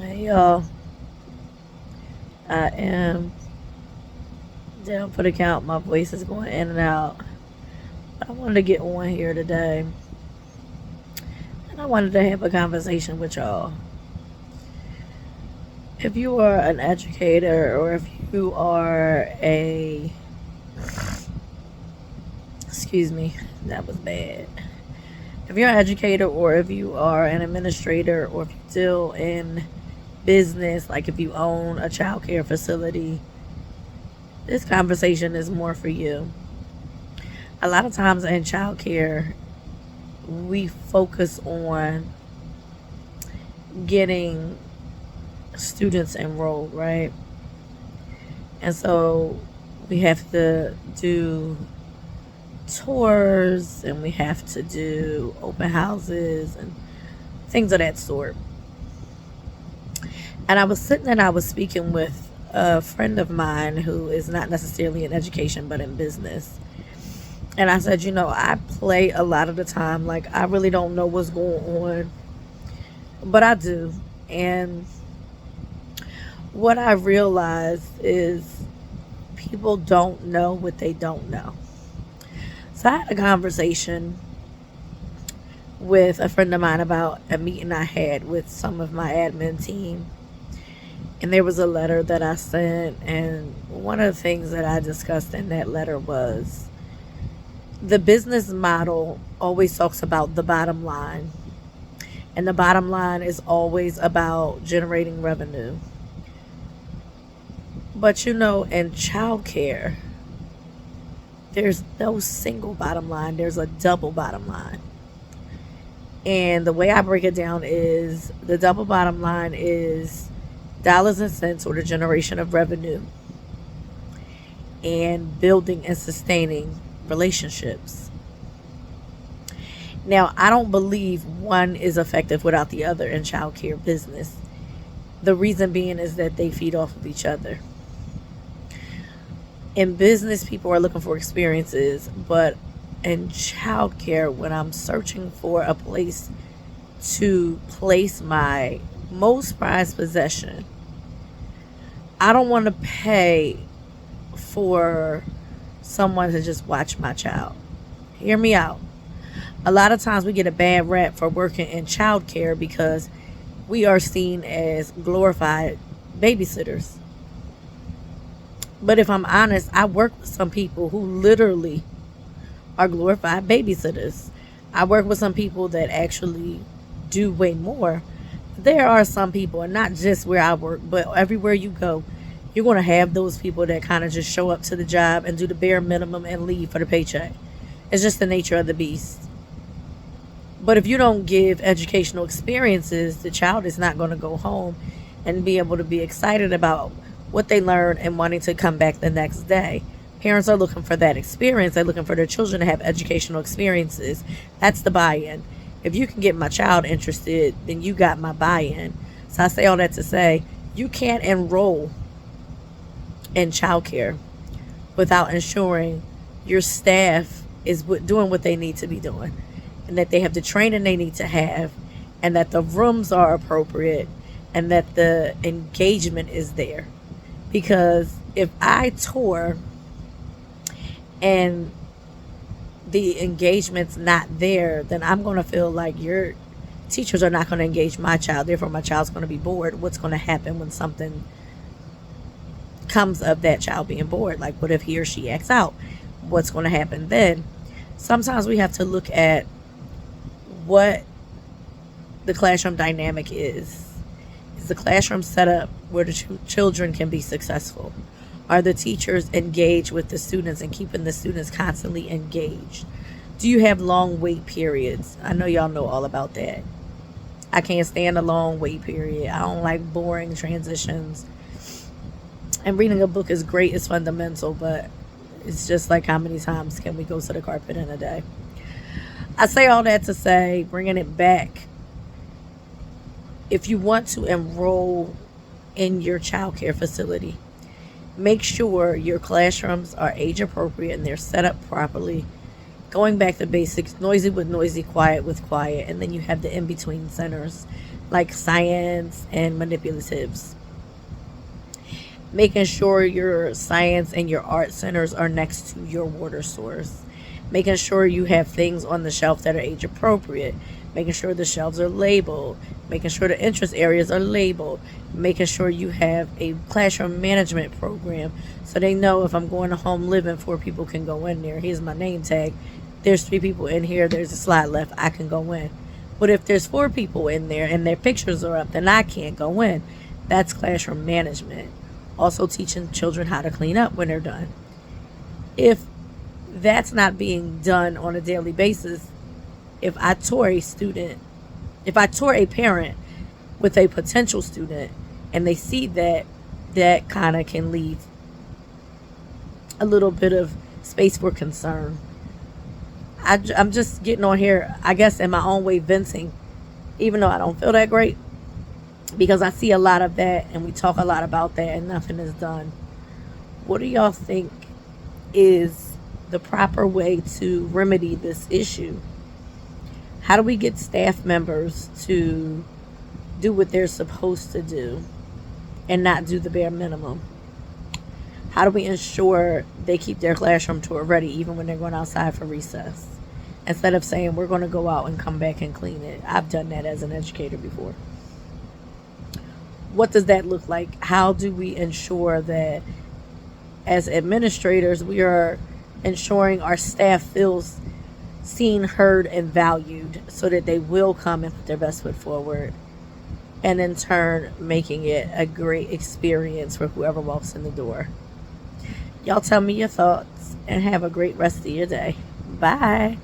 Hey y'all, I am down for the count. My voice is going in and out. But I wanted to get on here today and I wanted to have a conversation with y'all. If you are an educator or if you are excuse me, that was bad. If you're an educator or if you are an administrator or if you deal in business, like if you own a child care facility, this conversation is more for you. A lot of times in child care, we focus on getting students enrolled, right? And so we have to do tours and we have to do open houses and things of that sort. And I was sitting and I was speaking with a friend of mine who is not necessarily in education but in business. And I said, I play a lot of the time like I really don't know what's going on, but I do. And what I realized is people don't know what they don't know. So I had a conversation with a friend of mine about a meeting I had with some of my admin team. And there was a letter that I sent, and one of the things that I discussed in that letter was the business model always talks about the bottom line. And the bottom line is always about generating revenue. But in childcare, there's no single bottom line. There's a double bottom line. And the way I break it down is the double bottom line is dollars and cents, or the generation of revenue, and building and sustaining relationships. Now, I don't believe one is effective without the other in childcare business. The reason being is that they feed off of each other. In business, people are looking for experiences, but in childcare, when I'm searching for a place to place my most prized possession, I don't want to pay for someone to just watch my child. Hear me out. A lot of times we get a bad rap for working in childcare because we are seen as glorified babysitters. But if I'm honest, I work with some people who literally are glorified babysitters. I work with some people that actually do way more. There are some people, and not just where I work, but everywhere you go, you're going to have those people that kind of just show up to the job and do the bare minimum and leave for the paycheck. It's just the nature of the beast. But if you don't give educational experiences, the child is not going to go home and be able to be excited about what they learn and wanting to come back the next day. Parents are looking for that experience. They're looking for their children to have educational experiences. That's the buy-in. If you can get my child interested, then you got my buy-in. So I say all that to say, you can't enroll in childcare without ensuring your staff is doing what they need to be doing, and that they have the training they need to have, and that the rooms are appropriate, and that the engagement is there. Because if I tour and the engagement's not there, then I'm going to feel like your teachers are not going to engage my child. Therefore, my child's going to be bored. What's going to happen when something comes of that child being bored? Like, what if he or she acts out? What's going to happen then? Sometimes we have to look at what the classroom dynamic is. Is the classroom set up where the children can be successful? Are the teachers engaged with the students and keeping the students constantly engaged? Do you have long wait periods? I know y'all know all about that. I can't stand a long wait period. I don't like boring transitions. And reading a book is great, it's fundamental, but it's just like, how many times can we go to the carpet in a day? I say all that to say, bringing it back, if you want to enroll in your child care facility, make sure your classrooms are age appropriate and they're set up properly. Going back to basics, noisy with noisy, quiet with quiet, and then you have the in-between centers like science and manipulatives. Making sure your science and your art centers are next to your water source. Making sure you have things on the shelf that are age appropriate. Making sure the shelves are labeled. Making sure the interest areas are labeled. Making sure you have a classroom management program so they know if I'm going to home living, 4 people can go in there. Here's my name tag. There's 3 people in here. There's a slide left. I can go in. But if there's 4 people in there and their pictures are up, then I can't go in. That's classroom management. Also teaching children how to clean up when they're done. If that's not being done on a daily basis, if I tour a parent with a potential student and they see that, that kind of can leave a little bit of space for concern. I'm just getting on here, I guess, in my own way, venting, even though I don't feel that great, because I see a lot of that and we talk a lot about that and nothing is done. What do y'all think is the proper way to remedy this issue? How do we get staff members to do what they're supposed to do and not do the bare minimum? How do we ensure they keep their classroom tour ready even when they're going outside for recess? Instead of saying we're going to go out and come back and clean it. I've done that as an educator before. What does that look like? How do we ensure that as administrators we are ensuring our staff feels seen, heard, and valued so that they will come and put their best foot forward, and in turn making it a great experience for whoever walks in the door? Y'all tell me your thoughts and have a great rest of your day. Bye.